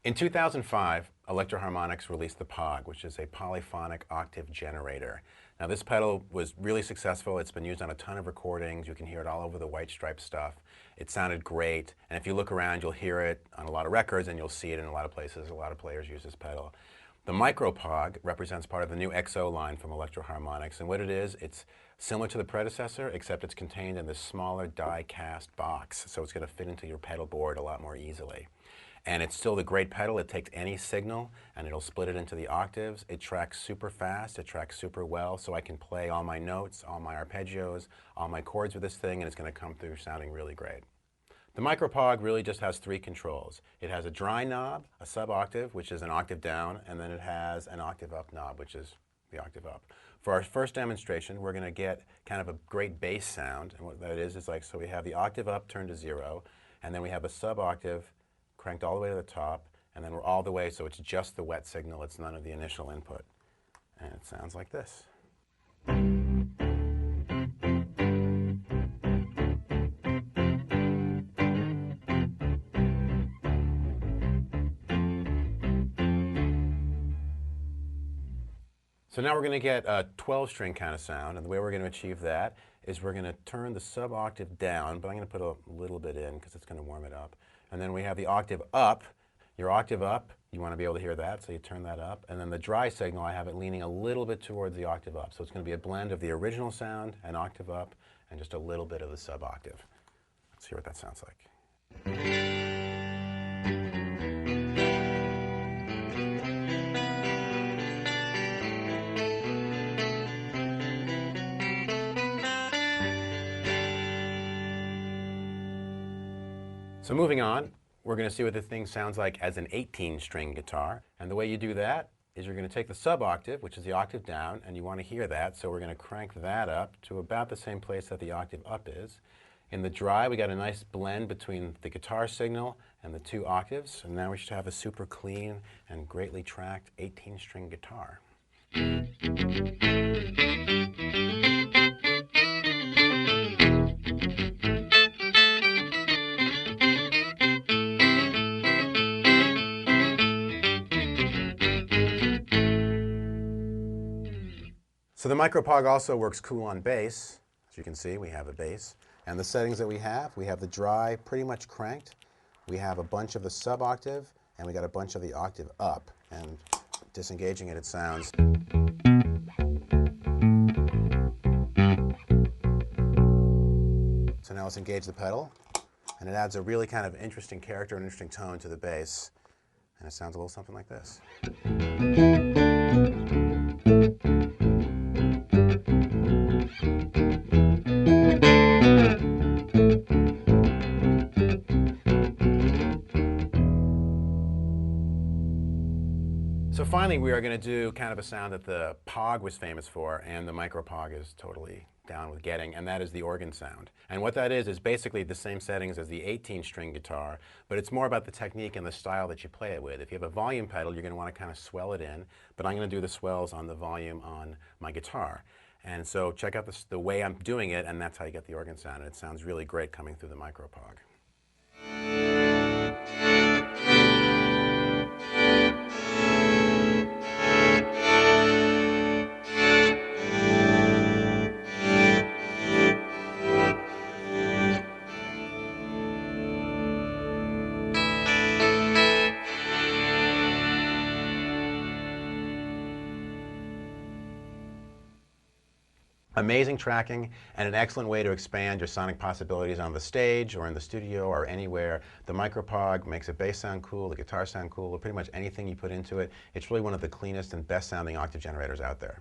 In 2005, Electro Harmonix released the POG, which is a polyphonic octave generator. Now this pedal was really successful. It's been used on a ton of recordings. You can hear it all over the White Stripes stuff. It sounded great, and if you look around, you'll hear it on a lot of records, and you'll see it in a lot of places. A lot of players use this pedal. The micro-pog represents part of the new XO line from Electro Harmonix, and what it is, it's similar to the predecessor, except it's contained in this smaller die-cast box, so it's going to fit into your pedal board a lot more easily. And it's still the great pedal. It takes any signal and it'll split it into the octaves. It tracks super fast, it tracks super well, so I can play all my notes, all my arpeggios, all my chords with this thing, and it's going to come through sounding really great. The micro-pog really just has three controls. It has a dry knob, a sub-octave, which is an octave down, and then it has an octave up knob, which is the octave up. For our first demonstration, we're going to get kind of a great bass sound, and what that is like, so we have the octave up turned to 0, and then we have a sub-octave cranked all the way to the top, and then we're all the way, so it's just the wet signal, it's none of the initial input. And it sounds like this. So now we're going to get a 12-string kind of sound, and the way we're going to achieve that is we're going to turn the sub-octave down, but I'm going to put a little bit in because it's going to warm it up. And then we have the octave up. Your octave up, you want to be able to hear that, so you turn that up. And then the dry signal, I have it leaning a little bit towards the octave up. So it's going to be a blend of the original sound, an octave up, and just a little bit of the sub-octave. Let's hear what that sounds like. So moving on, we're going to see what this thing sounds like as an 18-string guitar. And the way you do that is you're going to take the sub-octave, which is the octave down, and you want to hear that, so we're going to crank that up to about the same place that the octave up is. In the dry, we got a nice blend between the guitar signal and the two octaves, and now we should have a super clean and greatly tracked 18-string guitar. So the micro-pog also works cool on bass. As you can see, we have a bass. And the settings that we have the dry pretty much cranked. We have a bunch of the sub-octave, and we got a bunch of the octave up. And disengaging it, it sounds. So now let's engage the pedal. And it adds a really kind of interesting character and interesting tone to the bass. And it sounds a little something like this. So finally, we are going to do kind of a sound that the POG was famous for, and the micro-pog is totally down with getting, and that is the organ sound. And what that is basically the same settings as the 18-string guitar, but it's more about the technique and the style that you play it with. If you have a volume pedal, you're going to want to kind of swell it in, but I'm going to do the swells on the volume on my guitar. And so check out the way I'm doing it, and that's how you get the organ sound. And it sounds really great coming through the micro-pog. Amazing tracking and an excellent way to expand your sonic possibilities on the stage or in the studio or anywhere. The micro-pog makes a bass sound cool, the guitar sound cool, or pretty much anything you put into it. It's really one of the cleanest and best sounding octave generators out there.